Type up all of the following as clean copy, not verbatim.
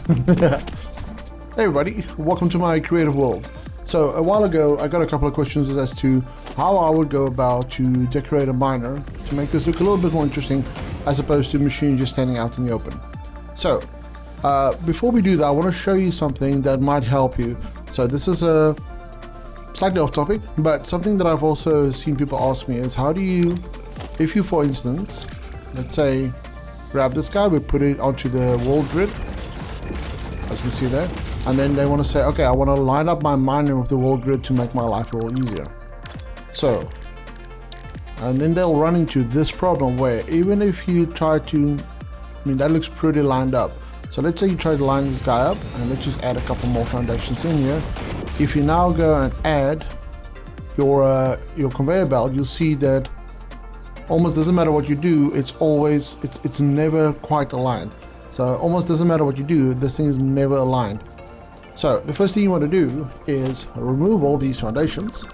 Hey everybody, welcome to my creative world. So a while ago I got a couple of questions as to how I would go about to decorate a miner to make this look a little bit more interesting as opposed to a machine just standing out in the open. So before we do that, I want to show you something that might help you. So this is a slightly off topic, but something that I've also seen people ask me is how do you, if you for instance, let's say grab this guy, we put it onto the world grid, as we see there, and then they want to say, okay, I want to line up my miner with the world grid to make my life a little easier. So, and then they'll run into this problem where even if you try to, that looks pretty lined up. So let's say you try to line this guy up, and let's just add a couple more foundations in here. If you now go and add your conveyor belt, you'll see that almost doesn't matter what you do, it's never quite aligned. So almost doesn't matter what you do, this thing is never aligned. So the first thing you want to do is remove all these foundations.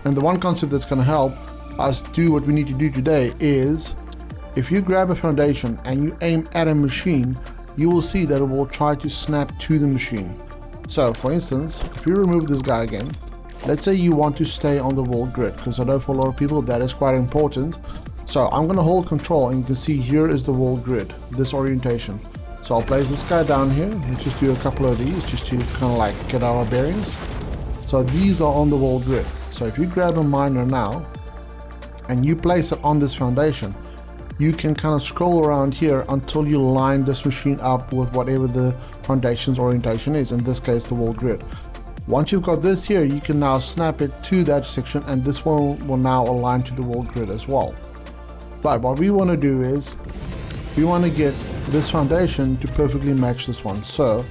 And the one concept that's going to help us do what we need to do today is, if you grab a foundation and you aim at a machine, you will see that it will try to snap to the machine. So for instance, if you remove this guy again, let's say you want to stay on the world grid, because I know for a lot of people that is quite important. So I'm going to hold control, and you can see here is the world grid, this orientation. So I'll place this guy down here. Let's just do a couple of these just to kind of like get our bearings. So these are on the world grid. So if you grab a miner now and you place it on this foundation, you can kind of scroll around here until you line this machine up with whatever the foundation's orientation is, in this case the world grid. Once you've got this here, you can now snap it to that section, and this one will now align to the world grid as well. But what we want to do is we want to get this foundation to perfectly match this one. So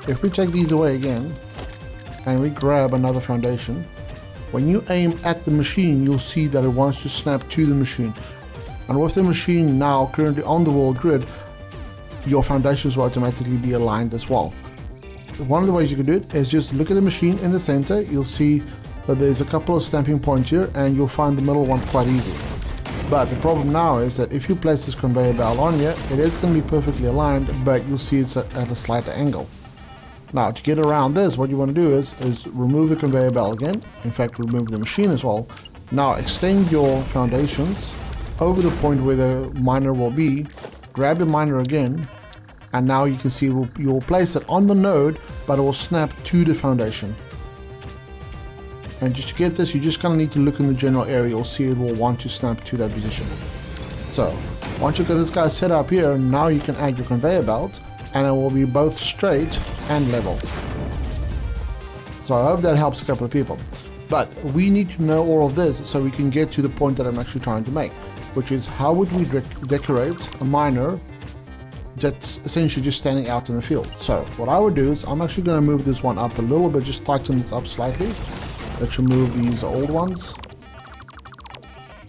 if we take these away again and we grab another foundation, when you aim at the machine, you'll see that it wants to snap to the machine. And with the machine now currently on the world grid, your foundations will automatically be aligned as well. One of the ways you can do it is just look at the machine in the center. You'll see that there's a couple of stamping points here, and you'll find the middle one quite easy. But the problem now is that if you place this conveyor belt on here, it is going to be perfectly aligned, but you'll see it's at a slight angle. Now to get around this, what you want to do is remove the conveyor belt again. In fact, remove the machine as well. Now extend your foundations over the point where the miner will be, grab the miner again, and now you can see you'll place it on the node, but it will snap to the foundation. And just to get this, you just kind of need to look in the general area. You'll see it will want to snap to that position. So once you've got this guy set up here, now you can add your conveyor belt, and it will be both straight and level. So I hope that helps a couple of people. But we need to know all of this so we can get to the point that I'm actually trying to make, which is how would we decorate a miner that's essentially just standing out in the field. So what I would do is I'm actually going to move this one up a little bit, just tighten this up slightly. Let's remove these old ones.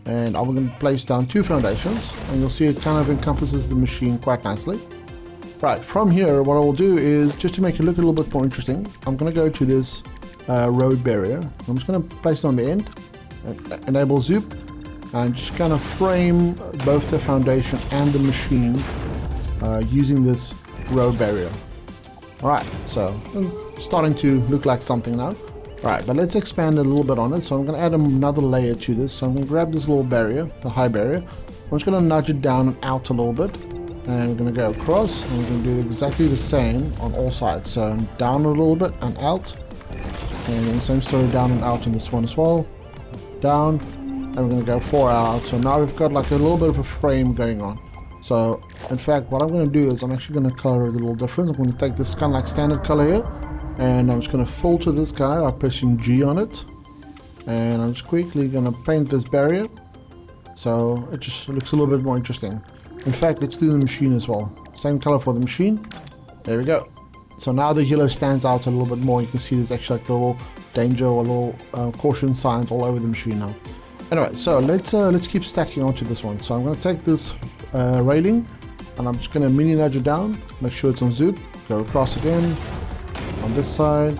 And I'm going to place down two foundations, and you'll see it kind of encompasses the machine quite nicely. Right, from here what I will do is, just to make it look a little bit more interesting, I'm going to go to this road barrier. I'm just going to place it on the end, enable zoom, and just kind of frame both the foundation and the machine using this road barrier. Alright, so it's starting to look like something now. Alright, but let's expand a little bit on it. So I'm going to add another layer to this. So I'm going to grab this little barrier, the high barrier. I'm just going to nudge it down and out a little bit. And we're going to go across, and we're going to do exactly the same on all sides. So down a little bit and out. And then the same story, down and out on this one as well. Down. And we're going to go 4 out. So now we've got like a little bit of a frame going on. So in fact, what I'm going to do is I'm actually going to color it a little different. I'm going to take this kind of like standard color here, and I'm just going to filter this guy by pressing G on it, and I'm just quickly going to paint this barrier so it just looks a little bit more interesting. In fact, let's do the machine as well. Same color for the machine. There we go. So now the yellow stands out a little bit more. You can see there's actually like a little danger or little caution signs all over the machine now. Anyway, so let's keep stacking onto this one. So I'm going to take this railing, and I'm just going to mini nudge it down, make sure it's on zoom, go across again on this side,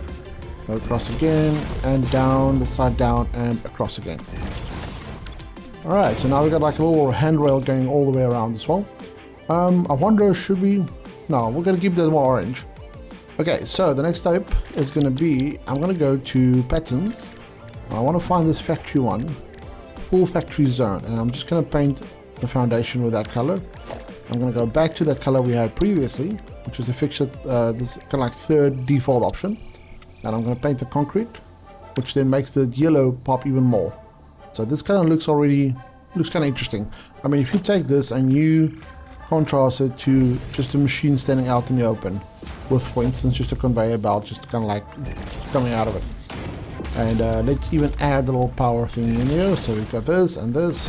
go across again, and down this side, down and across again. Alright, so now we got like a little handrail going all the way around as well. I wonder, should we No, we're gonna keep that one orange. Okay, so the next step is gonna be, I'm gonna go to patterns. I want to find this factory one, full factory zone, and I'm just gonna paint the foundation with that color. I'm gonna go back to that color we had previously, which is the fixture, this kind of like third default option, and I'm gonna paint the concrete, which then makes the yellow pop even more. So this kind of looks kind of interesting. I mean, if you take this and you contrast it to just a machine standing out in the open with, for instance, just a conveyor belt just kind of like coming out of it. And let's even add a little power thing in here. So we've got this and this.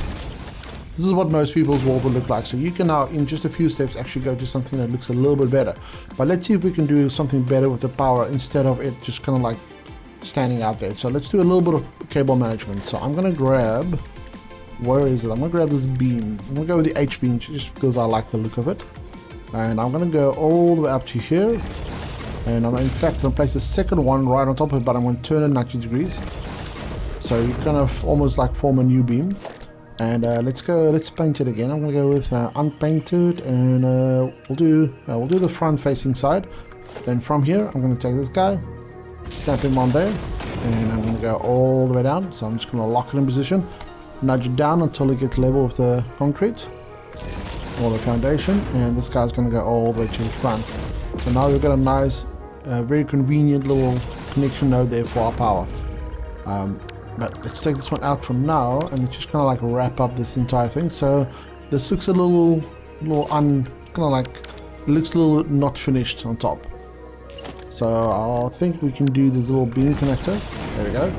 This is what most people's world will look like. So you can now, in just a few steps, actually go to something that looks a little bit better. But let's see if we can do something better with the power instead of it just kind of like standing out there. So let's do a little bit of cable management. So I'm going to grab, where is it? I'm going to grab this beam. I'm going to go with the H beam just because I like the look of it. And I'm going to go all the way up to here. And I'm in fact going to place the second one right on top of it, but I'm going to turn it 90 degrees. So you kind of almost like form a new beam. And let's paint it again. I'm going to go with unpainted, and we'll do the front facing side. Then from here, I'm going to take this guy, snap him on there, and I'm going to go all the way down. So I'm just going to lock it in position, nudge it down until it gets level with the concrete or the foundation, and this guy's going to go all the way to the front. So now we've got a nice, very convenient little connection node there for our power. But let's take this one out from now and just kind of like wrap up this entire thing. So this looks a little kind of like, it looks a little not finished on top. So I think we can do this little beam connector. There we go.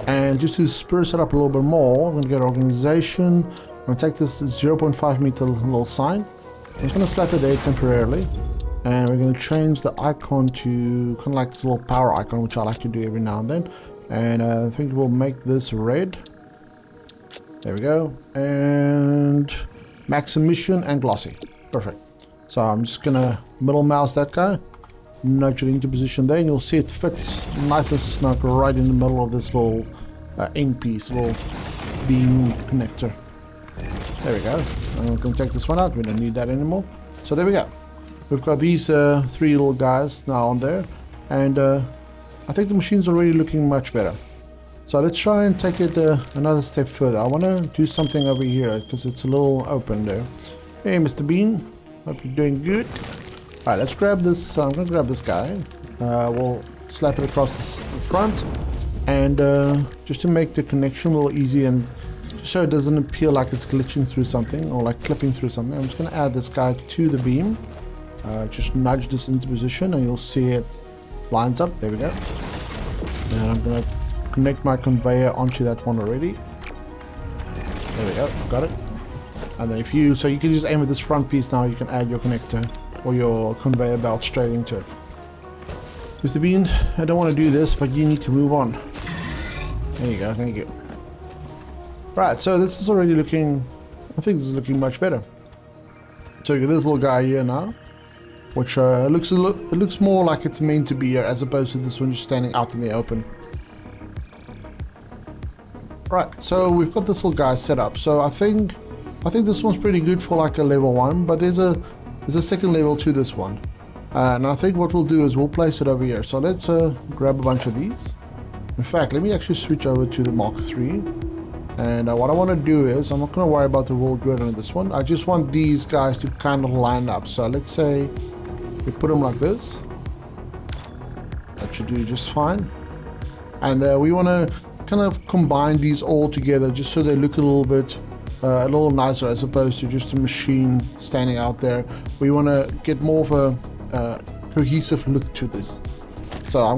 And just to spruce it up a little bit more, I'm going to go to organization. I'm going to take this 0.5 meter little sign. I'm just going to slap it there temporarily. And we're going to change the icon to kind of like this little power icon, which I like to do every now and then. And I think we'll make this red. There we go. And max emission and glossy. Perfect. So I'm just going to middle mouse that guy. Nudge it into position there. And you'll see it fits nice and snug right in the middle of this little end piece, little beam connector. There we go. I'm going to take this one out. We don't need that anymore. So there we go. We've got these three little guys now on there. And I think the machine's already looking much better. So let's try and take it another step further. I want to do something over here because it's a little open there. Hey, Mr. Bean. Hope you're doing good. Alright, let's grab this. I'm going to grab this guy. We'll slap it across the front. And just to make the connection a little easy and so it doesn't appear like it's glitching through something or like clipping through something, I'm just going to add this guy to the beam. Just nudge this into position and you'll see it lines up. There we go. And I'm going to connect my conveyor onto that one already. There we go. Got it. And then if you, so you can just aim at this front piece now, you can add your connector or your conveyor belt straight into it. Mr. Bean, I don't want to do this, but you need to move on. There you go. Thank you. Right, so this is already looking, I think this is looking much better. So you got this little guy here now, which looks more like it's meant to be here as opposed to this one just standing out in the open. Right, so we've got this little guy set up. So I think this one's pretty good for like a level 1, but there's a second level to this one. And I think what we'll do is we'll place it over here. So let's grab a bunch of these. In fact, let me actually switch over to the Mark III. And what I want to do is, I'm not going to worry about the whole grid on this one. I just want these guys to kind of line up. So let's say we put them like this. That should do just fine. And we want to kind of combine these all together just so they look a little nicer as opposed to just a machine standing out there. We want to get more of a cohesive look to this. So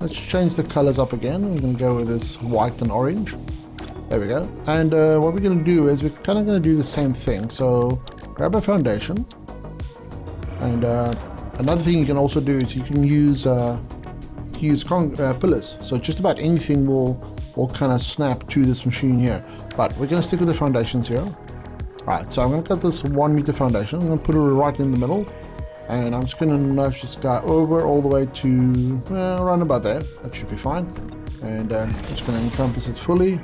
let's change the colors up again. I'm going to go with this white and orange. There we go. And what we're going to do is we're kind of going to do the same thing. So grab a foundation. And another thing you can also do is you can use pillars. So just about anything will kind of snap to this machine here. But we're going to stick with the foundations here. Alright, so I'm going to cut this 1 meter foundation. I'm going to put it right in the middle. And I'm just going to nudge this guy over all the way to around about there. That should be fine. And I'm just going to encompass it fully.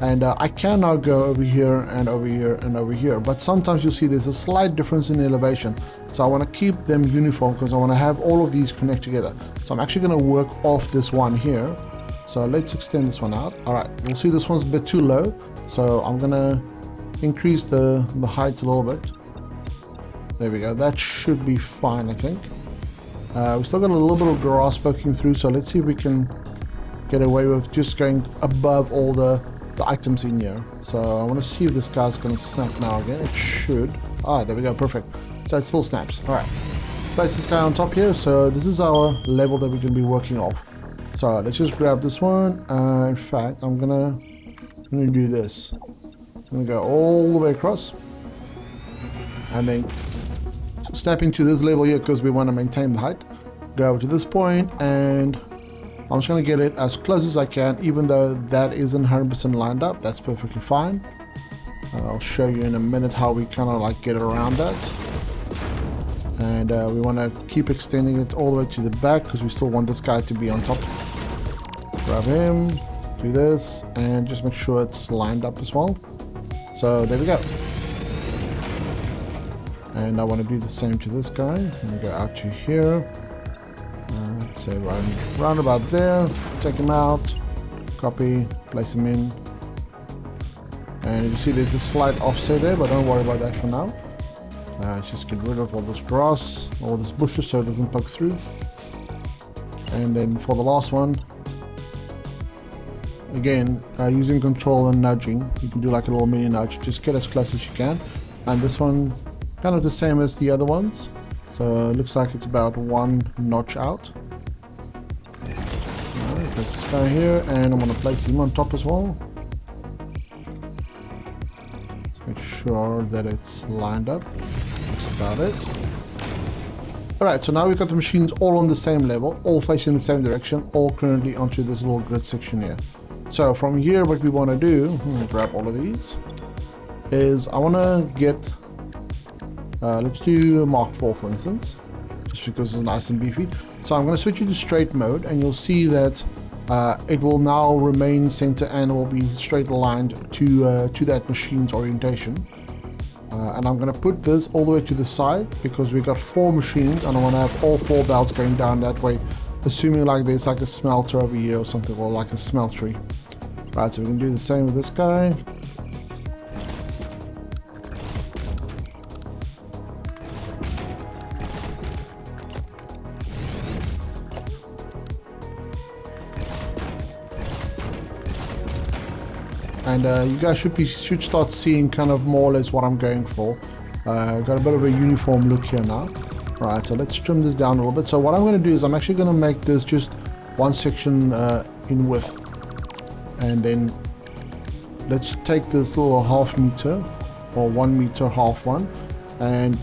And I can now go over here and over here and over here, but sometimes you'll see there's a slight difference in elevation. So I want to keep them uniform because I want to have all of these connect together. So I'm actually going to work off this one here. So let's extend this one out. All right, we'll see this one's a bit too low. So I'm going to increase the height a little bit. There we go. That should be fine, I think. We still got a little bit of grass poking through, so let's see if we can get away with just going above all the items in here. So I want to see if this guy's going to snap now again. It should. Ah, there we go. Perfect. So it still snaps. All right. Place this guy on top here. So this is our level that we're going to be working off. So let's just grab this one. In fact, I'm gonna do this. I'm gonna go all the way across, and then snap into this level here because we want to maintain the height. Go over to this point, and I'm just going to get it as close as I can, even though that isn't 100% lined up. That's perfectly fine. I'll show you in a minute how we kind of like get around that. And we want to keep extending it all the way to the back because we still want this guy to be on top. Grab him, do this, and just make sure it's lined up as well. So there we go. And I want to do the same to this guy. I'm going to go out to here. So round about there, take him out, copy, place him in. And you see there's a slight offset there, but don't worry about that for now. Let's just get rid of all this grass, all this bushes so it doesn't poke through. And then for the last one, again, using control and nudging, you can do like a little mini nudge, just get as close as you can. And this one, kind of the same as the other ones. So it looks like it's about one notch out. Alright, place this guy here, and I'm going to place him on top as well. Let's make sure that it's lined up. That's about it. Alright, so now we've got the machines all on the same level, all facing the same direction, all currently onto this little grid section here. So from here, what we want to do, grab all of these, is I want to get, let's do Mark 4 for instance, just because it's nice and beefy. So I'm going to switch it to straight mode, and you'll see that it will now remain center and will be straight aligned to that machine's orientation. And I'm going to put this all the way to the side because we've got 4 machines and I want to have all 4 belts going down that way, assuming like there's like a smelter over here or something, or like a smeltery. Right, so we can do the same with this guy. And you guys should start seeing kind of more or less what I'm going for. Got a bit of a uniform look here now. Right, so let's trim this down a little bit. So what I'm going to do is I'm actually going to make this just one section in width. And then let's take this little half meter or 1 meter half one. And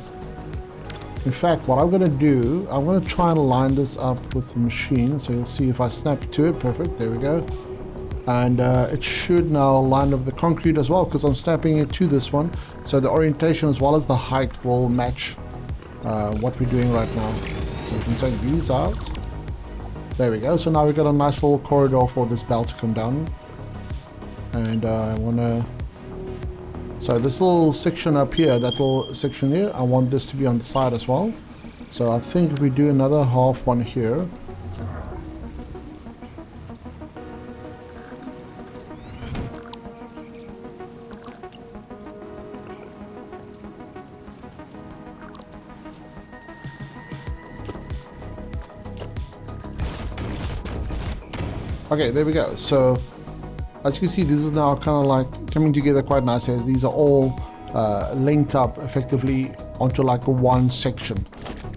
in fact, what I'm going to do, I'm going to try and line this up with the machine. So you'll see if I snap to it, perfect, there we go. And it should now line up the concrete as well because I'm snapping it to this one. So the orientation as well as the height will match what we're doing right now. So we can take these out. There we go. So now we've got a nice little corridor for this belt to come down. And I want to... So this little section up here, that little section here, I want this to be on the side as well. So I think if we do another half one here. Okay, there we go. So as you can see, this is now kind of like coming together quite nicely as these are all linked up effectively onto like a one section.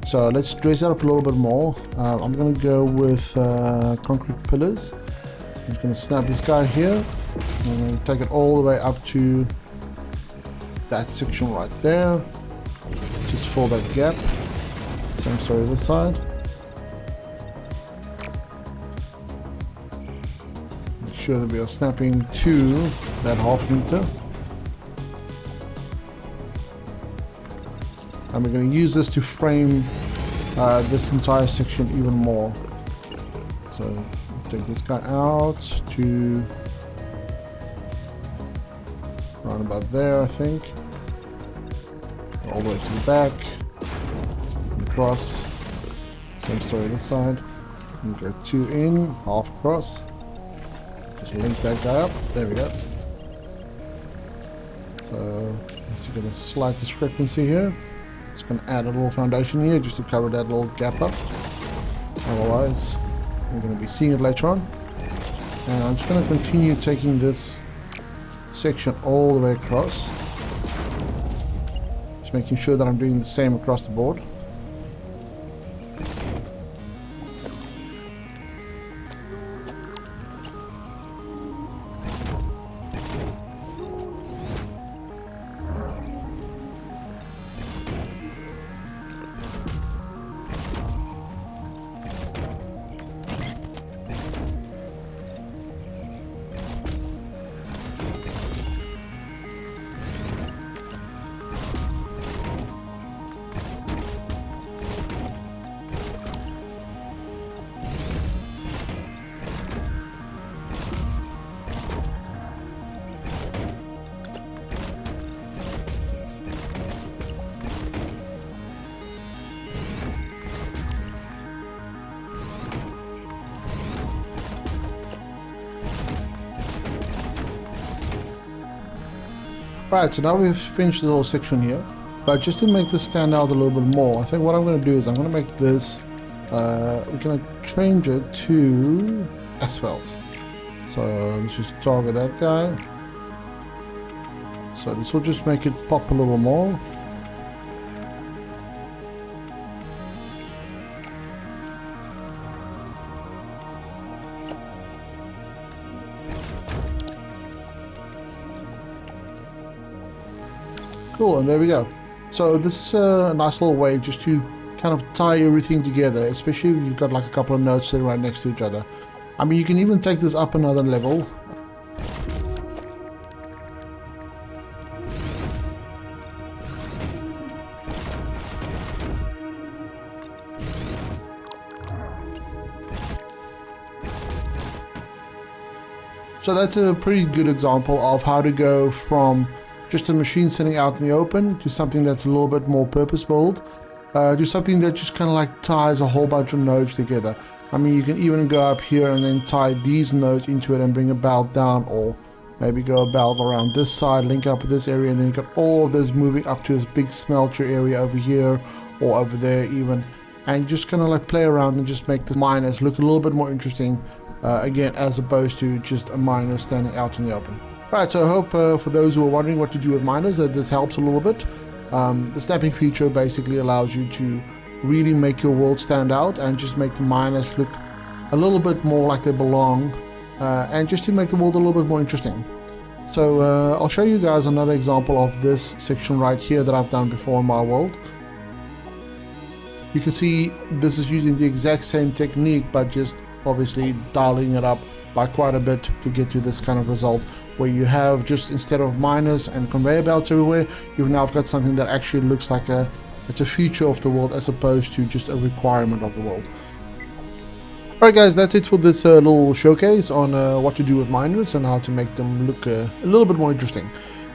So let's dress it up a little bit more. I'm going to go with concrete pillars. I'm just going to snap this guy here and take it all the way up to that section right there. Just fill that gap. Same story this side. Sure that we are snapping to that half meter, and we're going to use this to frame this entire section even more. So take this guy out to around about there, I think. All the way to the back. Across. Same story this side. And go 2 in, half across. Just link that guy up. There we go. So, just get a slight discrepancy here. Just going to add a little foundation here just to cover that little gap up. Otherwise, we're going to be seeing it later on. And I'm just going to continue taking this section all the way across. Just making sure that I'm doing the same across the board. Right, so now we've finished the little section here, but just to make this stand out a little bit more, I think what I'm going to do is I'm going to make this, we're going to change it to asphalt. So let's just target that guy. So this will just make it pop a little more. Cool, and there we go. So this is a nice little way just to kind of tie everything together, especially if you've got like a couple of nodes sitting right next to each other. I mean, you can even take this up another level. So that's a pretty good example of how to go from just a machine sitting out in the open to something that's a little bit more purpose-built, to something that just kind of like ties a whole bunch of nodes together. I mean, you can even go up here and then tie these nodes into it and bring a belt down, or maybe go a belt around this side, link up with this area, and then you've got all of this moving up to this big smelter area over here or over there even, and just kind of like play around and just make the miners look a little bit more interesting, again, as opposed to just a miner standing out in the open. Right, so I hope for those who are wondering what to do with miners that this helps a little bit. The snapping feature basically allows you to really make your world stand out and just make the miners look a little bit more like they belong, and just to make the world a little bit more interesting. So I'll show you guys another example of this section right here that I've done before in my world. You can see this is using the exact same technique, but just obviously dialing it up by quite a bit to get to this kind of result, where you have just, instead of miners and conveyor belts everywhere, you've now got something that actually looks like it's a feature of the world as opposed to just a requirement of the world. Alright guys, that's it for this little showcase on what to do with miners and how to make them look a little bit more interesting.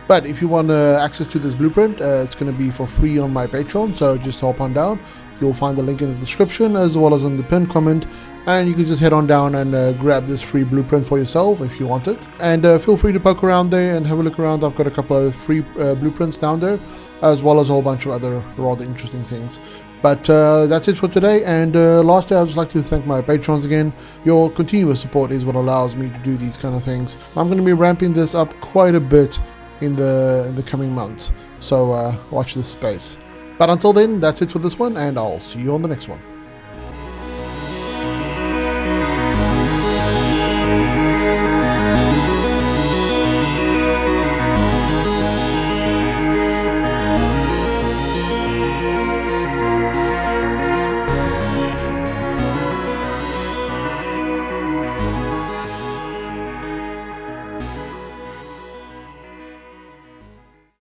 But if you want access to this blueprint, it's going to be for free on my Patreon, so just hop on down. You'll find the link in the description as well as in the pinned comment, and you can just head on down and grab this free blueprint for yourself if you want it. And feel free to poke around there and have a look around. I've got a couple of free blueprints down there, as well as a whole bunch of other rather interesting things. But that's it for today, and lastly, I'd just like to thank my patrons again. Your continuous support is what allows me to do these kind of things. I'm going to be ramping this up quite a bit in the coming months, so watch this space. But until then, that's it for this one, and I'll see you on the next one.